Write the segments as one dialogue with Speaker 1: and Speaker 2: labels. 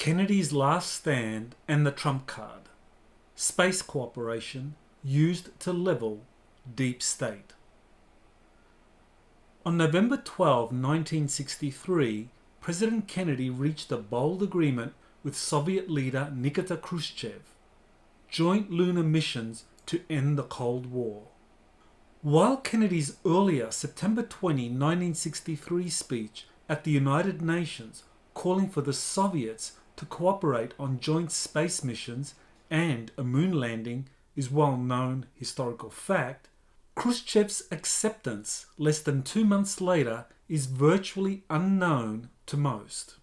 Speaker 1: Kennedy's last stand and the trump card. Space cooperation used to level deep state. On November 12, 1963, President Kennedy reached a bold agreement with Soviet leader Nikita Khrushchev. Joint lunar missions to end the Cold War. While Kennedy's earlier September 20, 1963 speech at the United Nations calling for the Soviets to cooperate on joint space missions and a moon landing is well-known historical fact, Khrushchev's acceptance less than 2 months later is virtually unknown to most.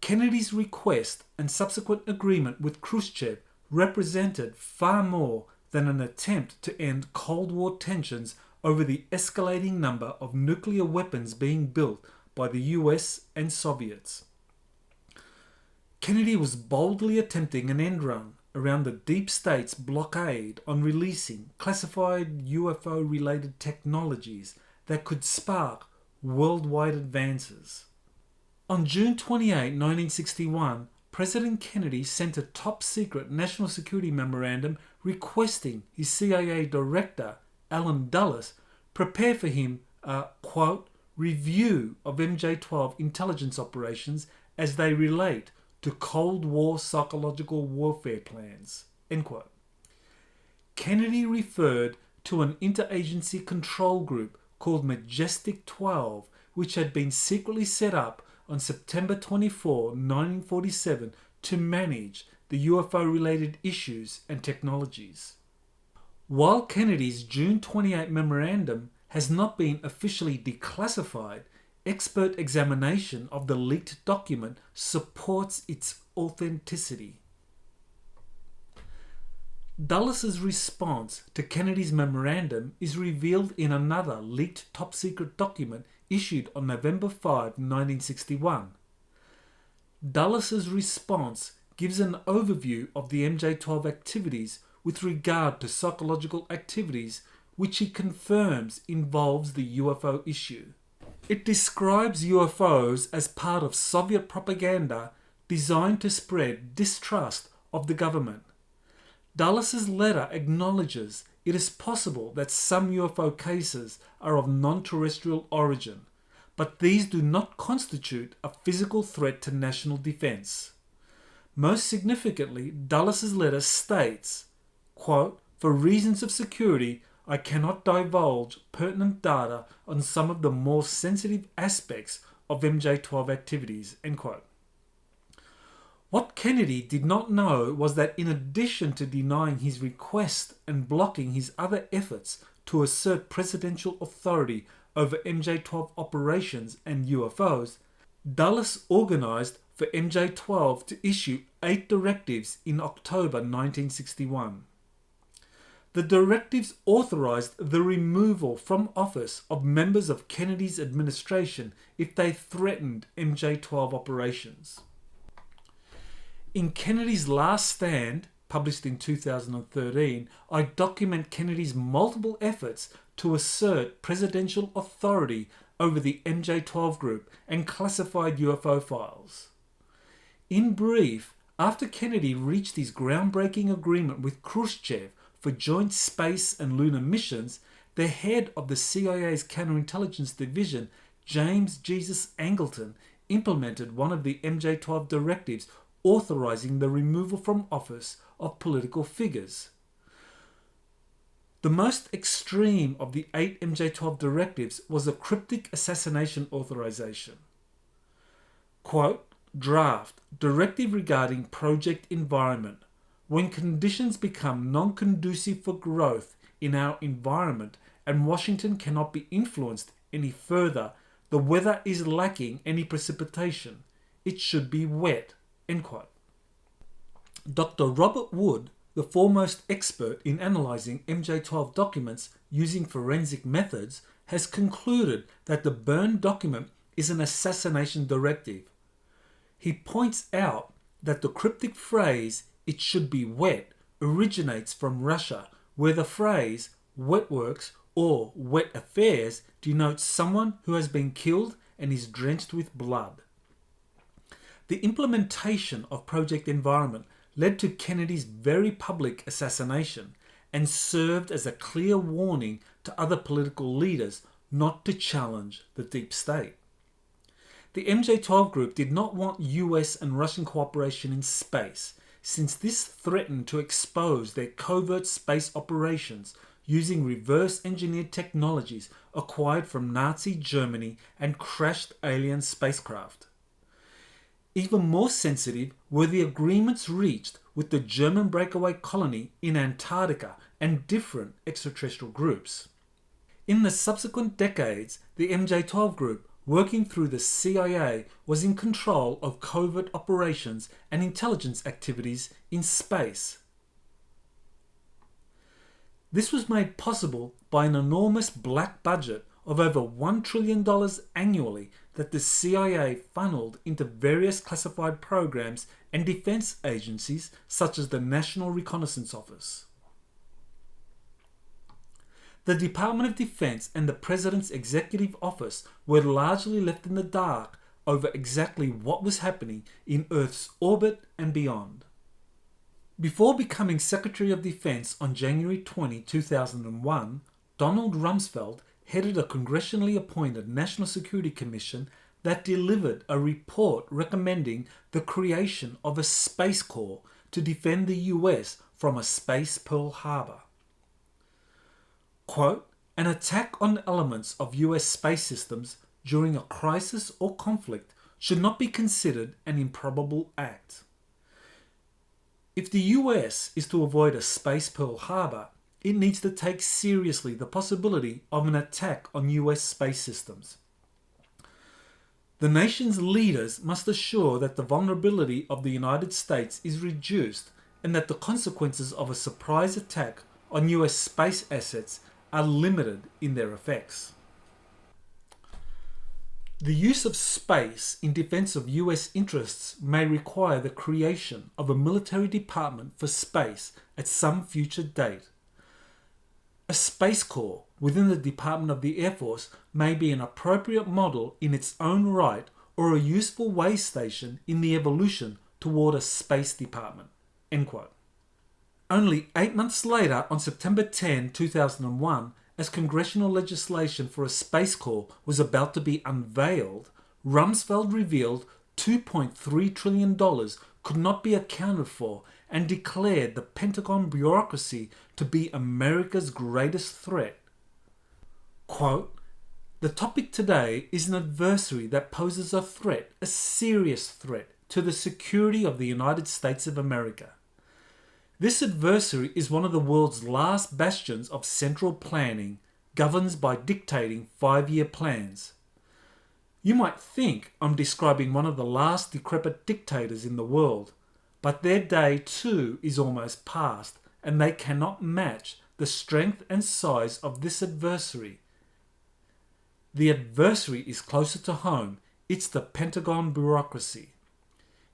Speaker 1: Kennedy's request and subsequent agreement with Khrushchev represented far more than an attempt to end Cold War tensions over the escalating number of nuclear weapons being built by the US and Soviets. Kennedy was boldly attempting an end run around the deep state's blockade on releasing classified UFO-related technologies that could spark worldwide advances. On June 28, 1961, President Kennedy sent a top-secret national security memorandum requesting his CIA director, Allen Dulles, prepare for him a, quote, review of MJ-12 intelligence operations as they relate to Cold War psychological warfare plans, end quote. Kennedy referred to an interagency control group called Majestic 12, which had been secretly set up on September 24, 1947 to manage the UFO-related issues and technologies. While Kennedy's June 28 memorandum has not been officially declassified, expert examination of the leaked document supports its authenticity. Dulles's response to Kennedy's memorandum is revealed in another leaked top-secret document issued on November 5, 1961. Dulles's response gives an overview of the MJ-12 activities with regard to psychological activities which he confirms involves the UFO issue. It describes UFOs as part of Soviet propaganda designed to spread distrust of the government. Dulles's letter acknowledges it is possible that some UFO cases are of non-terrestrial origin, but these do not constitute a physical threat to national defense. Most significantly, Dulles's letter states, quote, for reasons of security, I cannot divulge pertinent data on some of the more sensitive aspects of MJ-12 activities, end quote. What Kennedy did not know was that in addition to denying his request and blocking his other efforts to assert presidential authority over MJ-12 operations and UFOs, Dulles organized for MJ-12 to issue 8 directives in October 1961. The directives authorized the removal from office of members of Kennedy's administration if they threatened MJ-12 operations. In Kennedy's Last Stand, published in 2013, I document Kennedy's multiple efforts to assert presidential authority over the MJ-12 group and classified UFO files. In brief, after Kennedy reached his groundbreaking agreement with Khrushchev for joint space and lunar missions, the head of the CIA's counterintelligence division, James Jesus Angleton, implemented one of the MJ-12 directives authorizing the removal from office of political figures. The most extreme of the 8 MJ-12 directives was a cryptic assassination authorization. Quote, draft, directive regarding project environment. When conditions become non-conducive for growth in our environment and Washington cannot be influenced any further, the weather is lacking any precipitation. It should be wet. End quote. Dr. Robert Wood, the foremost expert in analysing MJ-12 documents using forensic methods, has concluded that the burned document is an assassination directive. He points out that the cryptic phrase, "it should be wet," originates from Russia, where the phrase "wet works" or "wet affairs" denotes someone who has been killed and is drenched with blood. The implementation of Project Environment led to Kennedy's very public assassination and served as a clear warning to other political leaders not to challenge the deep state. The MJ-12 group did not want US and Russian cooperation in space, since this threatened to expose their covert space operations using reverse-engineered technologies acquired from Nazi Germany and crashed alien spacecraft. Even more sensitive were the agreements reached with the German breakaway colony in Antarctica and different extraterrestrial groups. In the subsequent decades, the MJ-12 group, working through the CIA, was in control of covert operations and intelligence activities in space. This was made possible by an enormous black budget of over $1 trillion annually that the CIA funneled into various classified programs and defense agencies such as the National Reconnaissance Office. The Department of Defense and the President's Executive Office were largely left in the dark over exactly what was happening in Earth's orbit and beyond. Before becoming Secretary of Defense on January 20, 2001, Donald Rumsfeld headed a congressionally appointed National Security Commission that delivered a report recommending the creation of a Space Corps to defend the US from a space Pearl Harbor. Quote, "An attack on elements of US space systems during a crisis or conflict should not be considered an improbable act. If the US is to avoid a space Pearl Harbor, it needs to take seriously the possibility of an attack on US space systems. The nation's leaders must assure that the vulnerability of the United States is reduced and that the consequences of a surprise attack on US space assets are limited in their effects. The use of space in defense of US interests may require the creation of a military department for space at some future date. A Space Corps within the Department of the Air Force may be an appropriate model in its own right or a useful way station in the evolution toward a space department." End quote. Only 8 months later, on September 10, 2001, as congressional legislation for a Space Corps was about to be unveiled, Rumsfeld revealed $2.3 trillion could not be accounted for and declared the Pentagon bureaucracy to be America's greatest threat. Quote, "The topic today is an adversary that poses a threat, a serious threat, to the security of the United States of America. This adversary is one of the world's last bastions of central planning, governed by dictating 5-year plans. You might think I'm describing one of the last decrepit dictators in the world, but their day too is almost past, and they cannot match the strength and size of this adversary. The adversary is closer to home. It's the Pentagon bureaucracy.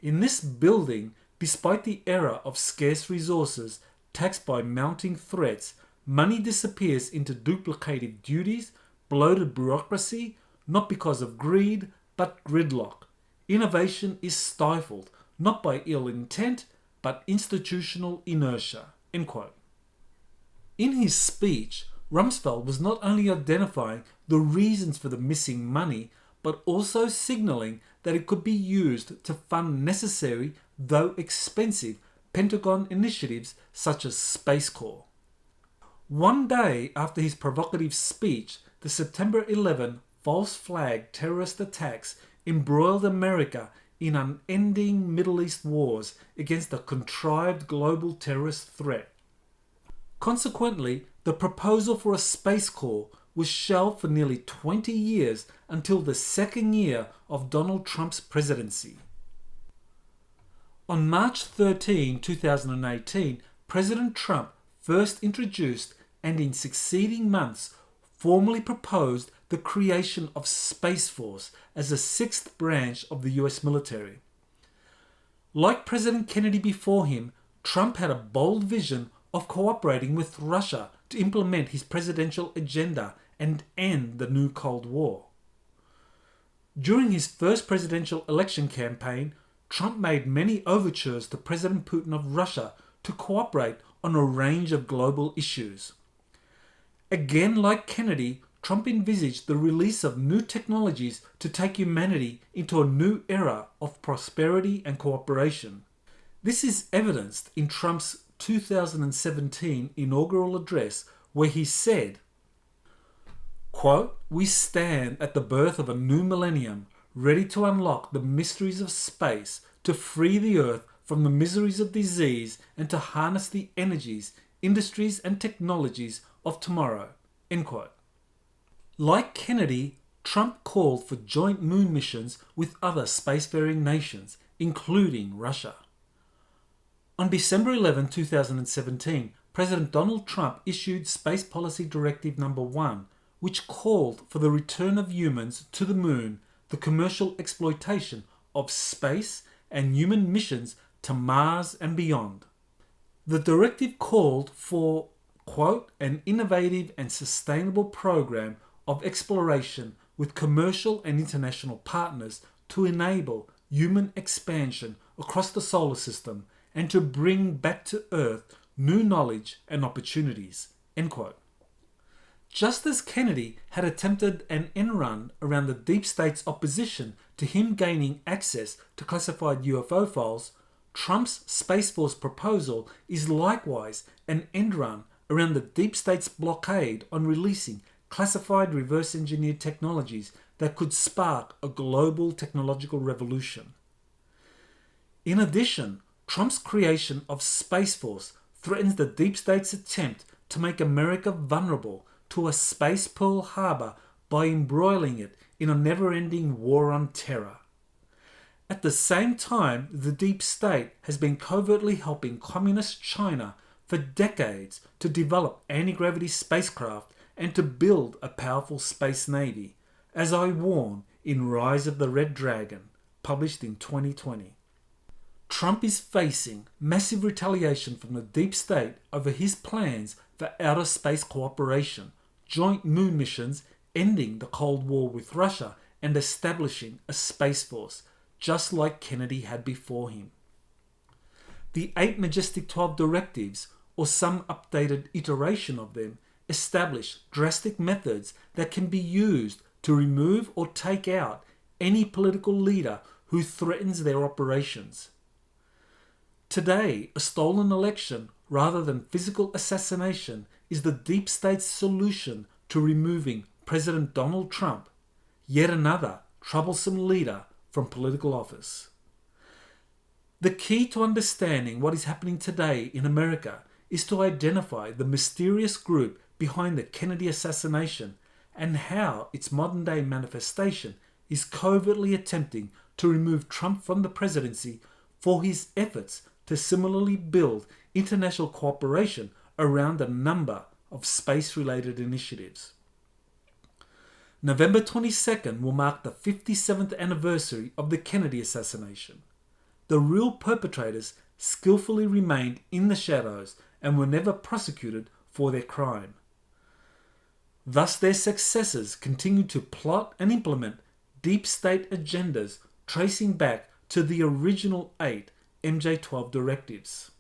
Speaker 1: In this building, despite the era of scarce resources taxed by mounting threats, money disappears into duplicative duties, bloated bureaucracy, not because of greed, but gridlock. Innovation is stifled, not by ill intent, but institutional inertia." End quote. In his speech, Rumsfeld was not only identifying the reasons for the missing money, but also signalling that it could be used to fund necessary, though expensive, Pentagon initiatives such as Space Corps. One day after his provocative speech, the September 11 false flag terrorist attacks embroiled America in unending Middle East wars against a contrived global terrorist threat. Consequently, the proposal for a Space Corps was shelved for nearly 20 years until the second year of Donald Trump's presidency. On March 13, 2018, President Trump first introduced and in succeeding months formally proposed the creation of Space Force as a sixth branch of the US military. Like President Kennedy before him, Trump had a bold vision of cooperating with Russia to implement his presidential agenda and end the new Cold War. During his first presidential election campaign, Trump made many overtures to President Putin of Russia to cooperate on a range of global issues. Again, like Kennedy, Trump envisaged the release of new technologies to take humanity into a new era of prosperity and cooperation. This is evidenced in Trump's 2017 inaugural address, where he said, quote, "We stand at the birth of a new millennium, ready to unlock the mysteries of space, to free the Earth from the miseries of disease, and to harness the energies, industries and technologies of tomorrow." End quote. Like Kennedy, Trump called for joint moon missions with other spacefaring nations, including Russia. On December 11, 2017, President Donald Trump issued Space Policy Directive No. 1, which called for the return of humans to the moon, the commercial exploitation of space, and human missions to Mars and beyond. The directive called for, quote, "an innovative and sustainable program of exploration with commercial and international partners to enable human expansion across the solar system and to bring back to Earth new knowledge and opportunities." End quote. Just as Kennedy had attempted an end run around the deep state's opposition to him gaining access to classified UFO files, Trump's Space Force proposal is likewise an end run around the deep state's blockade on releasing classified reverse-engineered technologies that could spark a global technological revolution. In addition, Trump's creation of Space Force threatens the deep state's attempt to make America vulnerable to a space Pearl Harbor by embroiling it in a never-ending war on terror. At the same time, the deep state has been covertly helping communist China for decades to develop anti-gravity spacecraft and to build a powerful space navy, as I warn in Rise of the Red Dragon, published in 2020. Trump is facing massive retaliation from the deep state over his plans for outer space cooperation, joint moon missions, ending the Cold War with Russia, and establishing a space force, just like Kennedy had before him. The 8 Majestic 12 directives, or some updated iteration of them, establish drastic methods that can be used to remove or take out any political leader who threatens their operations. Today, a stolen election, rather than physical assassination, is the deep state's solution to removing President Donald Trump, yet another troublesome leader, from political office. The key to understanding what is happening today in America is to identify the mysterious group behind the Kennedy assassination and how its modern-day manifestation is covertly attempting to remove Trump from the presidency for his efforts to similarly build international cooperation around a number of space-related initiatives. November 22nd will mark the 57th anniversary of the Kennedy assassination. The real perpetrators skillfully remained in the shadows and were never prosecuted for their crime. Thus, their successors continued to plot and implement deep state agendas tracing back to the original 8 MJ-12 directives.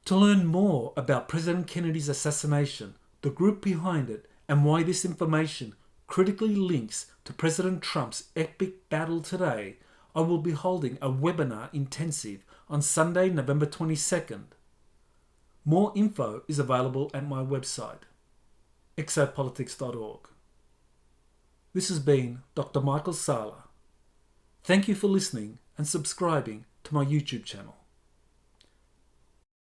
Speaker 1: To learn more about President Kennedy's assassination, the group behind it, and why this information critically links to President Trump's epic battle today, I will be holding a webinar intensive on Sunday, November 22nd. More info is available at my website, exopolitics.org. This has been Dr. Michael Salla. Thank you for listening and subscribing to my YouTube channel.